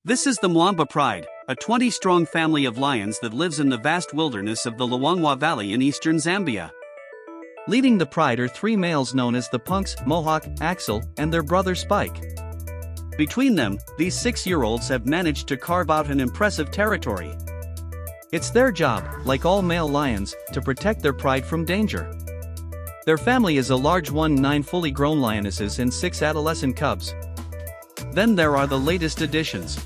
This is the Mwamba Pride, a 20-strong family of lions that lives in the vast wilderness of the Luangwa Valley in eastern Zambia. Leading the pride are three males known as the Punks, Mohawk, Axel, and their brother Spike. Between them, these 6-year-olds have managed to carve out an impressive territory. It's their job, like all male lions, to protect their pride from danger. Their family is a large 9 fully grown lionesses and 6 adolescent cubs. Then there are the latest additions.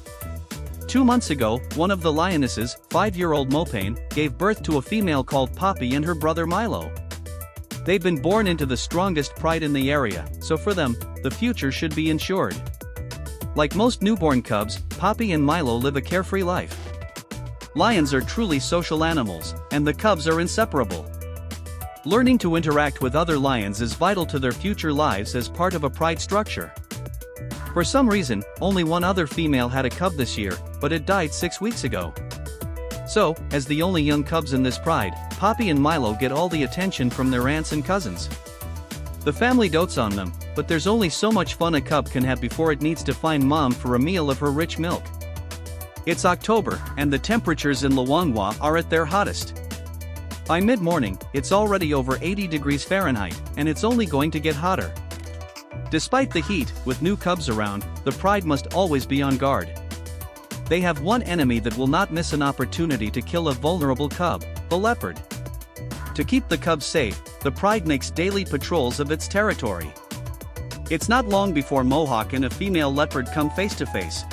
2 months ago, one of the lionesses, 5-year-old Mopane, gave birth to a female called Poppy and her brother Milo. They've been born into the strongest pride in the area, so for them, the future should be ensured. Like most newborn cubs, Poppy and Milo live a carefree life. Lions are truly social animals, and the cubs are inseparable. Learning to interact with other lions is vital to their future lives as part of a pride structure. For some reason, only one other female had a cub this year, but it died 6 weeks ago. So, as the only young cubs in this pride, Poppy and Milo get all the attention from their aunts and cousins. The family dotes on them, but there's only so much fun a cub can have before it needs to find mom for a meal of her rich milk. It's October, and the temperatures in Luangwa are at their hottest. By mid-morning, it's already over 80 degrees Fahrenheit, and it's only going to get hotter. Despite the heat, with new cubs around, the pride must always be on guard. They have one enemy that will not miss an opportunity to kill a vulnerable cub, the leopard. To keep the cubs safe, the pride makes daily patrols of its territory. It's not long before Mohawk and a female leopard come face to face.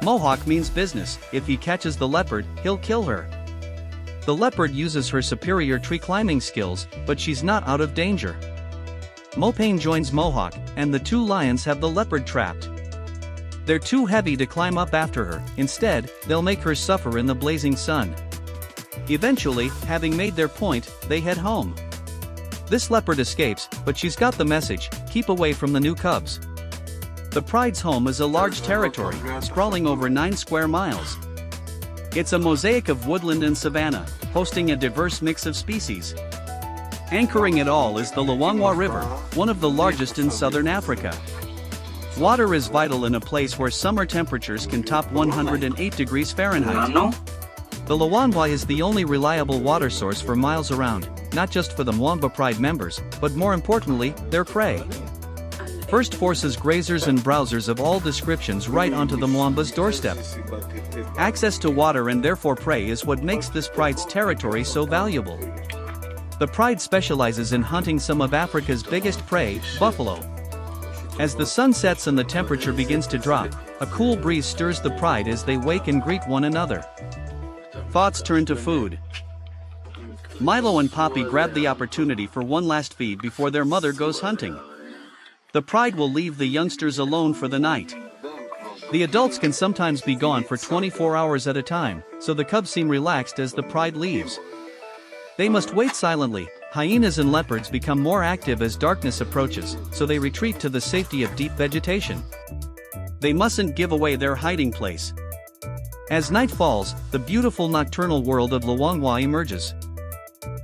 Mohawk means business. If he catches the leopard, he'll kill her. The leopard uses her superior tree climbing skills, but she's not out of danger. Mopane joins Mohawk, and the two lions have the leopard trapped. They're too heavy to climb up after her. Instead, they'll make her suffer in the blazing sun. Eventually, having made their point, they head home. This leopard escapes, but she's got the message: keep away from the new cubs. The pride's home is a large territory, sprawling over 9 square miles. It's a mosaic of woodland and savanna, hosting a diverse mix of species. Anchoring it all is the Luangwa River, one of the largest in southern Africa. Water is vital in a place where summer temperatures can top 108 degrees Fahrenheit. The Luangwa is the only reliable water source for miles around, not just for the Mwamba Pride members, but more importantly, their prey. First forces grazers and browsers of all descriptions right onto the Mwamba's doorstep. Access to water and therefore prey is what makes this pride's territory so valuable. The pride specializes in hunting some of Africa's biggest prey, buffalo. As the sun sets and the temperature begins to drop, a cool breeze stirs the pride as they wake and greet one another. Thoughts turn to food. Milo and Poppy grab the opportunity for one last feed before their mother goes hunting. The pride will leave the youngsters alone for the night. The adults can sometimes be gone for 24 hours at a time, so the cubs seem relaxed as the pride leaves. They must wait silently. Hyenas and leopards become more active as darkness approaches, so they retreat to the safety of deep vegetation. They mustn't give away their hiding place. As night falls, the beautiful nocturnal world of Luangwa emerges.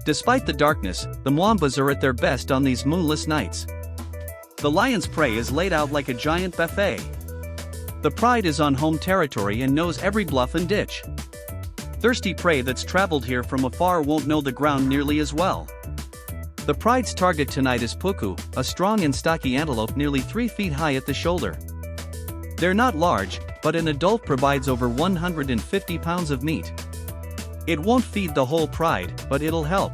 Despite the darkness, the Mwambas are at their best on these moonless nights. The lion's prey is laid out like a giant buffet. The pride is on home territory and knows every bluff and ditch. Thirsty prey that's traveled here from afar won't know the ground nearly as well. The pride's target tonight is puku, a strong and stocky antelope nearly 3 feet high at the shoulder. They're not large, but an adult provides over 150 pounds of meat. It won't feed the whole pride, but it'll help.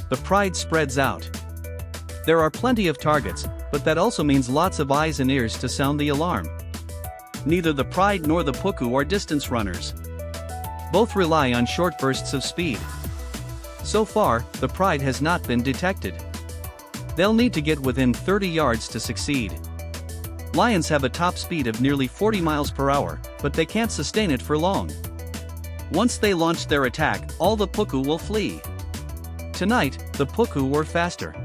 The pride spreads out. There are plenty of targets, but that also means lots of eyes and ears to sound the alarm. Neither the pride nor the puku are distance runners. Both rely on short bursts of speed. So far, the pride has not been detected. They'll need to get within 30 yards to succeed. Lions have a top speed of nearly 40 miles per hour, but they can't sustain it for long. Once they launch their attack, all the puku will flee. Tonight, the puku were faster.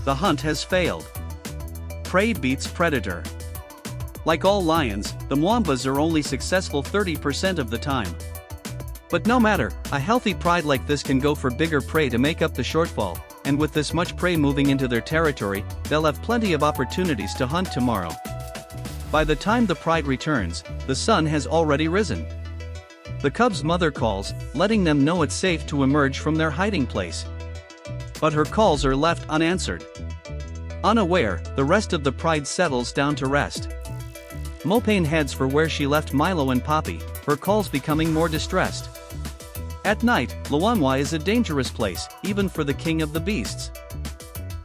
The hunt has failed. Prey beats predator. Like all lions, the Mwambas are only successful 30% of the time. But no matter, a healthy pride like this can go for bigger prey to make up the shortfall, and with this much prey moving into their territory, they'll have plenty of opportunities to hunt tomorrow. By the time the pride returns, the sun has already risen. The cub's mother calls, letting them know it's safe to emerge from their hiding place. But her calls are left unanswered. Unaware, the rest of the pride settles down to rest. Mopane heads for where she left Milo and Poppy, her calls becoming more distressed. At night, Luangwa is a dangerous place, even for the king of the beasts.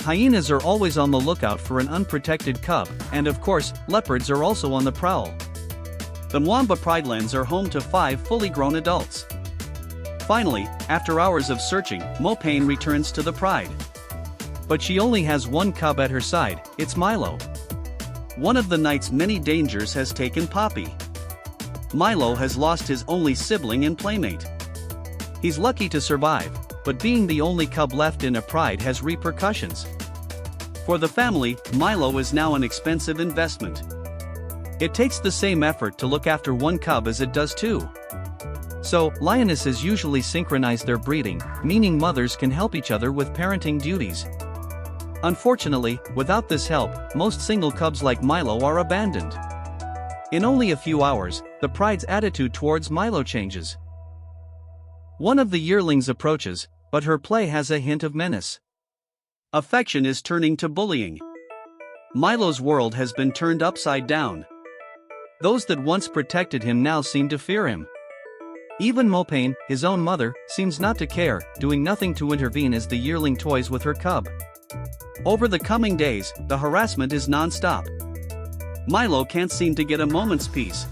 Hyenas are always on the lookout for an unprotected cub, and of course, leopards are also on the prowl. The Mwamba Pridelands are home to 5 fully grown adults. Finally, after hours of searching, Mopane returns to the pride. But she only has one cub at her side, it's Milo. One of the night's many dangers has taken Poppy. Milo has lost his only sibling and playmate. He's lucky to survive, but being the only cub left in a pride has repercussions. For the family, Milo is now an expensive investment. It takes the same effort to look after one cub as it does two. So, lionesses usually synchronize their breeding, meaning mothers can help each other with parenting duties. Unfortunately, without this help, most single cubs like Milo are abandoned. In only a few hours, the pride's attitude towards Milo changes. One of the yearlings approaches, but her play has a hint of menace. Affection is turning to bullying. Milo's world has been turned upside down. Those that once protected him now seem to fear him. Even Mopane, his own mother, seems not to care, doing nothing to intervene as the yearling toys with her cub. Over the coming days, the harassment is non-stop. Milo can't seem to get a moment's peace.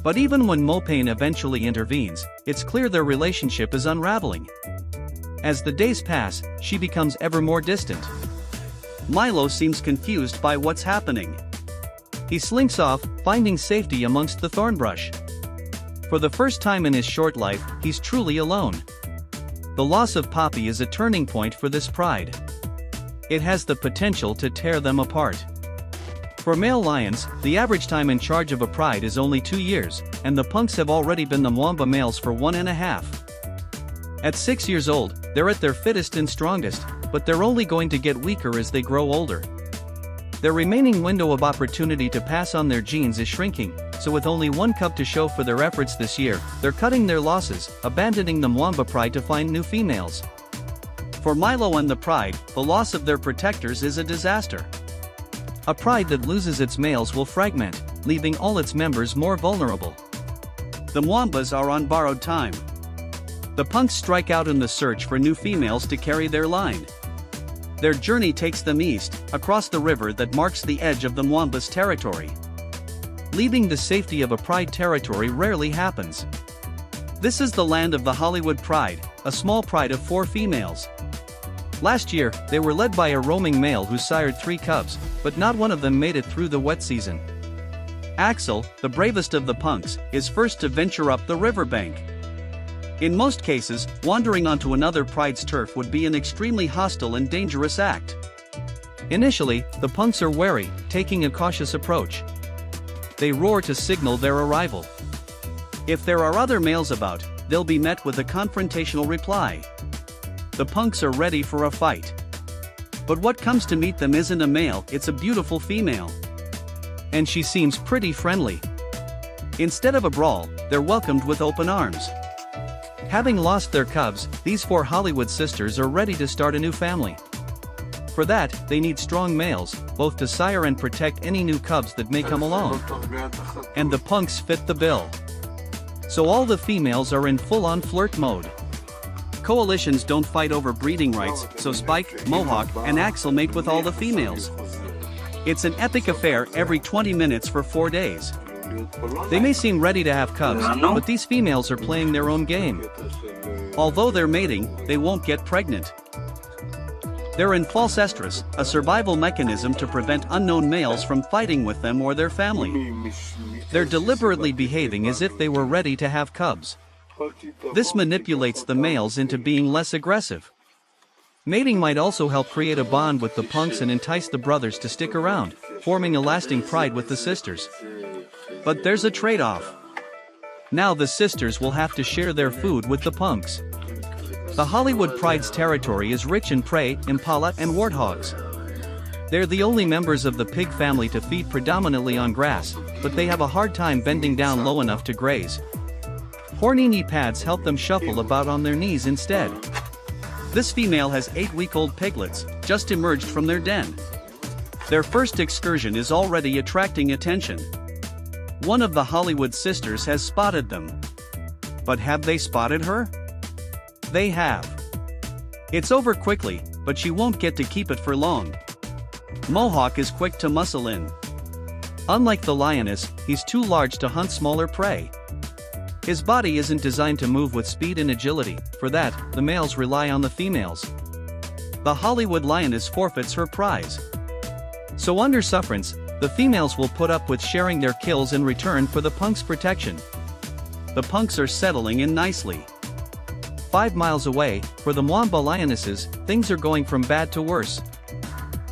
But even when Mopane eventually intervenes, it's clear their relationship is unraveling. As the days pass, she becomes ever more distant. Milo seems confused by what's happening. He slinks off, finding safety amongst the thornbrush. For the first time in his short life, he's truly alone. The loss of Poppy is a turning point for this pride. It has the potential to tear them apart. For male lions, the average time in charge of a pride is only 2 years, and the punks have already been the Mwamba males for 1.5. At 6 years old, they're at their fittest and strongest, but they're only going to get weaker as they grow older. Their remaining window of opportunity to pass on their genes is shrinking, so with only one cub to show for their efforts this year, they're cutting their losses, abandoning the Mwamba pride to find new females. For Milo and the pride, the loss of their protectors is a disaster. A pride that loses its males will fragment, leaving all its members more vulnerable. The Mwambas are on borrowed time. The punks strike out in the search for new females to carry their line. Their journey takes them east, across the river that marks the edge of the Mwamba's territory. Leaving the safety of a pride territory rarely happens. This is the land of the Hollywood Pride, a small pride of 4 females. Last year, they were led by a roaming male who sired 3 cubs, but not one of them made it through the wet season. Axel, the bravest of the punks, is first to venture up the riverbank. In most cases, wandering onto another pride's turf would be an extremely hostile and dangerous act. Initially, the punks are wary, taking a cautious approach. They roar to signal their arrival. If there are other males about, they'll be met with a confrontational reply. The punks are ready for a fight. But what comes to meet them isn't a male, it's a beautiful female. And she seems pretty friendly. Instead of a brawl, they're welcomed with open arms. Having lost their cubs, these 4 Hollywood sisters are ready to start a new family. For that, they need strong males, both to sire and protect any new cubs that may come along. And the punks fit the bill. So all the females are in full-on flirt mode. Coalitions don't fight over breeding rights, so Spike, Mohawk, and Axel mate with all the females. It's an epic affair every 20 minutes for 4 days. They may seem ready to have cubs, but these females are playing their own game. Although they're mating, they won't get pregnant. They're in false estrus, a survival mechanism to prevent unknown males from fighting with them or their family. They're deliberately behaving as if they were ready to have cubs. This manipulates the males into being less aggressive. Mating might also help create a bond with the punks and entice the brothers to stick around, forming a lasting pride with the sisters. But there's a trade-off. Now the sisters will have to share their food with the punks. The Hollywood Pride's territory is rich in prey, impala, and warthogs. They're the only members of the pig family to feed predominantly on grass, but they have a hard time bending down low enough to graze. Horny knee pads help them shuffle about on their knees instead. This female has 8-week-old piglets, just emerged from their den. Their first excursion is already attracting attention. One of the Hollywood sisters has spotted them. But have they spotted her? They have. It's over quickly, but she won't get to keep it for long. Mohawk is quick to muscle in. Unlike the lioness, he's too large to hunt smaller prey. His body isn't designed to move with speed and agility. For that, the males rely on the females. The Hollywood lioness forfeits her prize. So under sufferance, the females will put up with sharing their kills in return for the punk's protection. The punks are settling in nicely. 5 miles away, for the Mwamba lionesses, things are going from bad to worse.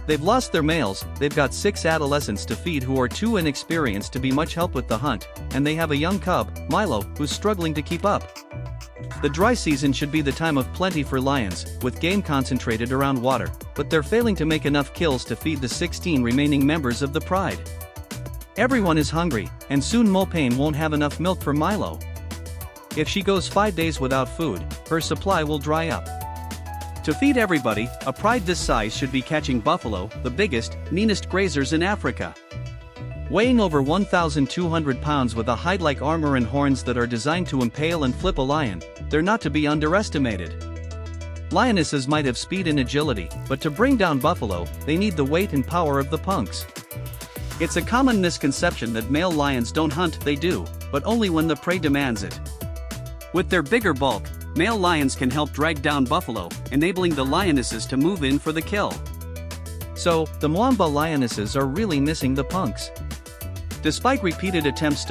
They've lost their males, they've got 6 adolescents to feed who are too inexperienced to be much help with the hunt, and they have a young cub, Milo, who's struggling to keep up. The dry season should be the time of plenty for lions, with game concentrated around water, but they're failing to make enough kills to feed the 16 remaining members of the pride. Everyone is hungry, and soon Mopane won't have enough milk for Milo. If she goes 5 days without food, her supply will dry up. To feed everybody, a pride this size should be catching buffalo, the biggest, meanest grazers in Africa. Weighing over 1,200 pounds with a hide like armor and horns that are designed to impale and flip a lion, they're not to be underestimated. Lionesses might have speed and agility, but to bring down buffalo, they need the weight and power of the punks. It's a common misconception that male lions don't hunt. They do, but only when the prey demands it. With their bigger bulk, male lions can help drag down buffalo, enabling the lionesses to move in for the kill. So, the Mwamba lionesses are really missing the punks. Despite repeated attempts to